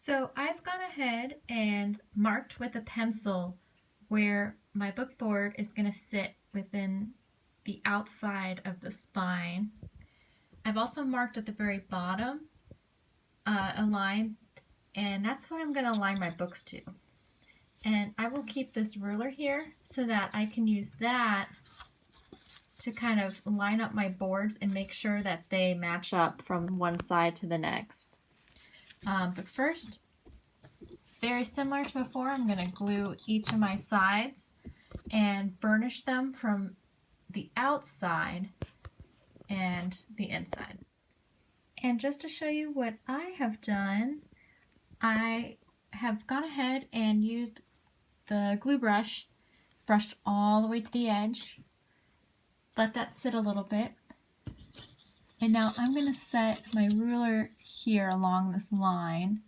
So I've gone ahead and marked with a pencil where my book board is going to sit within the outside of the spine. I've also marked at the very bottom a line, and that's what I'm going to align my books to. And I will keep this ruler here so that I can use that to kind of line up my boards and make sure that they match up from one side to the next. But first, very similar to before, I'm going to glue each of my sides and burnish them from the outside and the inside. And just to show you what I have done, I have gone ahead and used the glue brush, brushed all the way to the edge, let that sit a little bit, and now I'm going to set my ruler here along this line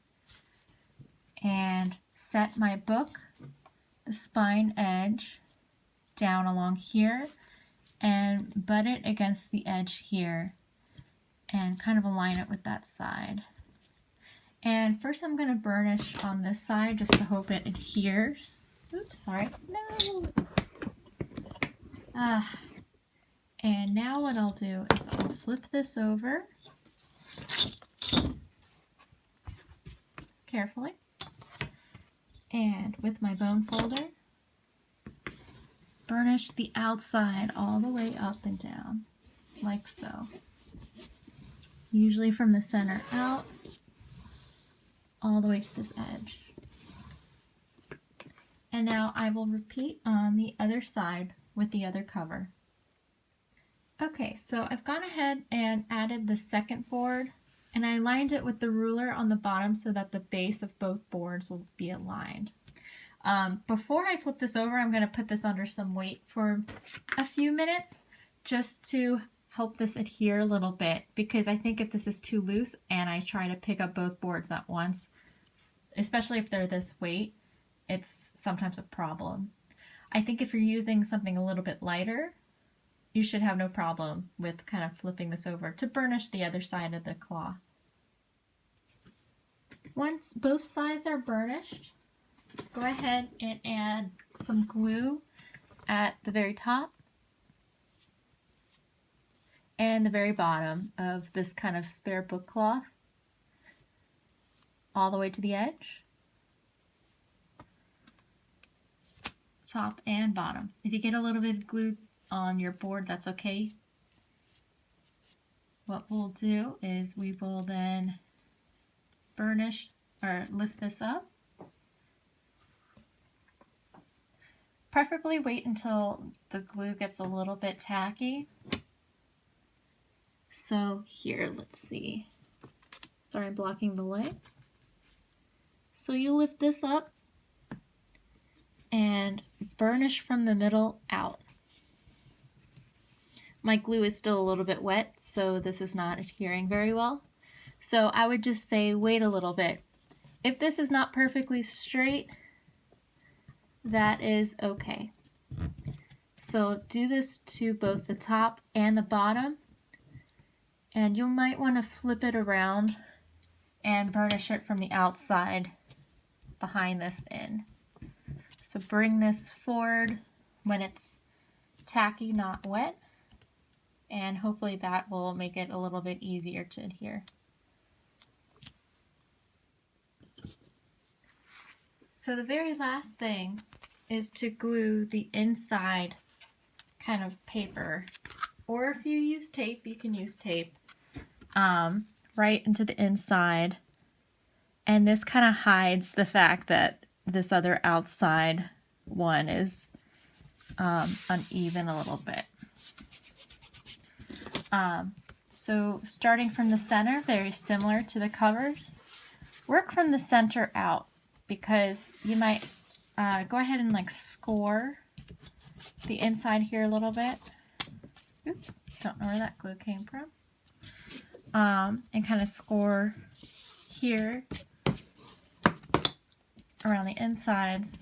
and set my book, the spine edge, down along here and butt it against the edge here and kind of align it with that side. And first I'm going to burnish on this side just to hope it adheres. Oops, sorry. No! And now what I'll do is I'll flip this over carefully, and with my bone folder, burnish the outside all the way up and down, like so. Usually from the center out, all the way to this edge. And now I will repeat on the other side with the other cover. Okay, so I've gone ahead and added the second board, and I aligned it with the ruler on the bottom so that the base of both boards will be aligned. Before I flip this over, I'm going to put this under some weight for a few minutes just to help this adhere a little bit, because I think if this is too loose and I try to pick up both boards at once, especially if they're this weight, it's sometimes a problem. I think if you're using something a little bit lighter, you should have no problem with kind of flipping this over to burnish the other side of the cloth. Once both sides are burnished, go ahead and add some glue at the very top and the very bottom of this kind of spare book cloth, all the way to the edge, top and bottom. If you get a little bit of glue on your board, that's okay. What we'll do is we will then burnish or lift this up. Preferably wait until the glue gets a little bit tacky. So here, let's see. Sorry, I'm blocking the light. So you lift this up and burnish from the middle out. My glue is still a little bit wet, so this is not adhering very well. So I would just say wait a little bit. If this is not perfectly straight, that is okay. So do this to both the top and the bottom, and you might want to flip it around and burnish it from the outside behind this in. So bring this forward when it's tacky, not wet, and hopefully that will make it a little bit easier to adhere. So the very last thing is to glue the inside kind of paper, or if you use tape, you can use tape, right into the inside. And this kind of hides the fact that this other outside one is uneven a little bit. So starting from the center, very similar to the covers, work from the center out, because you might go ahead and like score the inside here a little bit. Oops, don't know where that glue came from. And kind of score here around the insides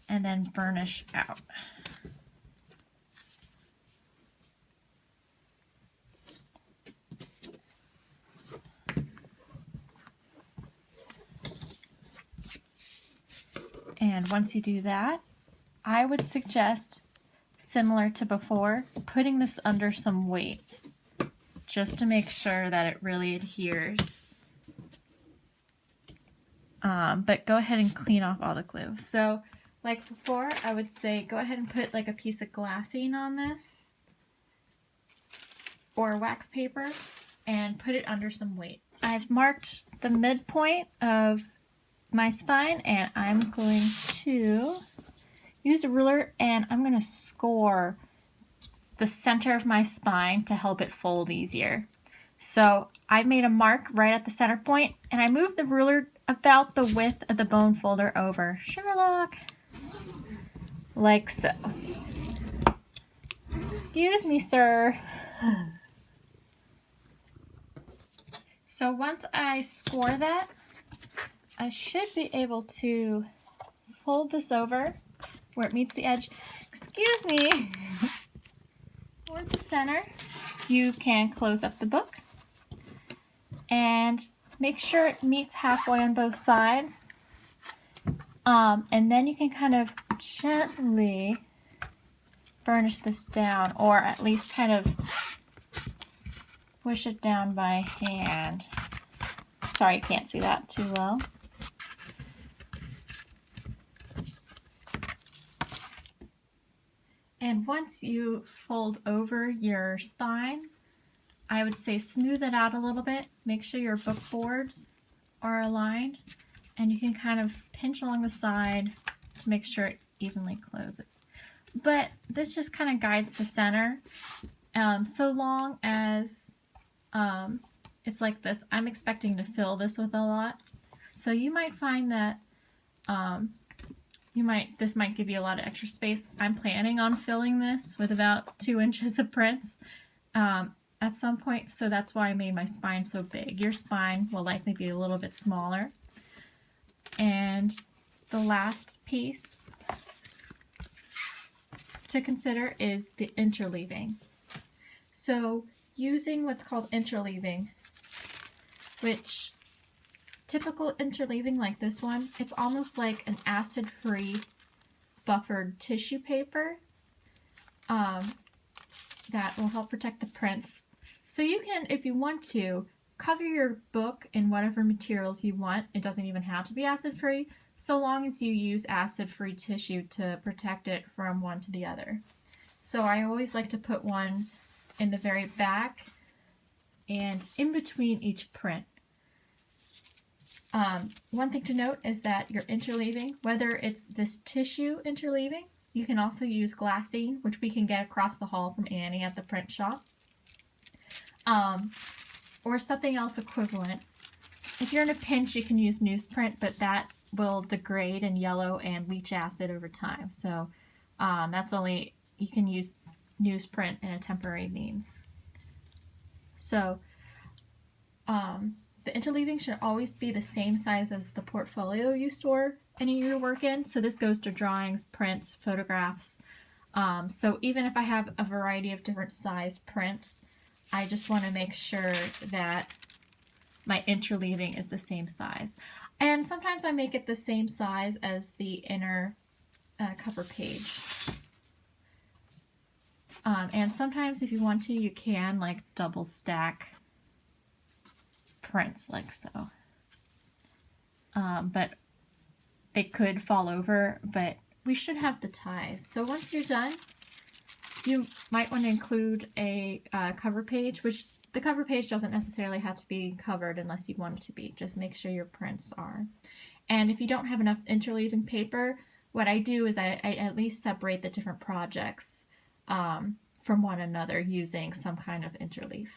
and then burnish out. And once you do that, I would suggest, similar to before, putting this under some weight just to make sure that it really adheres. But go ahead and clean off all the glue. So like before, I would say go ahead and put like a piece of glassine on this or wax paper and put it under some weight. I've marked the midpoint of my spine and I'm going to use a ruler and I'm going to score the center of my spine to help it fold easier. So I made a mark right at the center point and I moved the ruler about the width of the bone folder over. Sherlock! Like so. Excuse me, sir. So once I score that, I should be able to fold this over where it meets the edge. Excuse me. Toward the center. You can close up the book and make sure it meets halfway on both sides. And then you can kind of gently burnish this down, or at least kind of push it down by hand. Sorry, you can't see that too well. And once you fold over your spine, I would say smooth it out a little bit. Make sure your book boards are aligned, and you can kind of pinch along the side to make sure it evenly closes. But this just kind of guides the center. So long as it's like this, I'm expecting to fill this with a lot. So you might find that this might give you a lot of extra space. I'm planning on filling this with about 2 inches of prints at some point, so that's why I made my spine so big. Your spine will likely be a little bit smaller. And the last piece to consider is the interleaving. So using what's called interleaving, which typical interleaving like this one, it's almost like an acid-free buffered tissue paper that will help protect the prints. So you can, if you want to, cover your book in whatever materials you want. It doesn't even have to be acid-free, so long as you use acid-free tissue to protect it from one to the other. So I always like to put one in the very back and in between each print. One thing to note is that your interleaving, whether it's this tissue interleaving, you can also use glassine, which we can get across the hall from Annie at the print shop, or something else equivalent. If you're in a pinch, you can use newsprint, but that will degrade and yellow and leach acid over time. So you can use newsprint in a temporary means. So the interleaving should always be the same size as the portfolio you store any of your work in. So this goes to drawings, prints, photographs. So even if I have a variety of different size prints, I just want to make sure that my interleaving is the same size. And sometimes I make it the same size as the inner cover page. And sometimes if you want to, you can like double stack prints like so. But they could fall over, but we should have the ties. So once you're done, you might want to include a cover page, which the cover page doesn't necessarily have to be covered unless you want it to be. Just make sure your prints are. And if you don't have enough interleaving paper, what I do is I at least separate the different projects from one another using some kind of interleaf.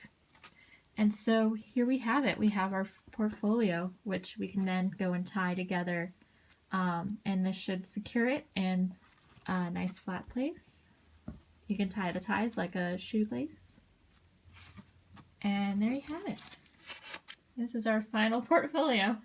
And so here we have it. We have our portfolio, which we can then go and tie together. And this should secure it in a nice flat place. You can tie the ties like a shoelace. And there you have it. This is our final portfolio.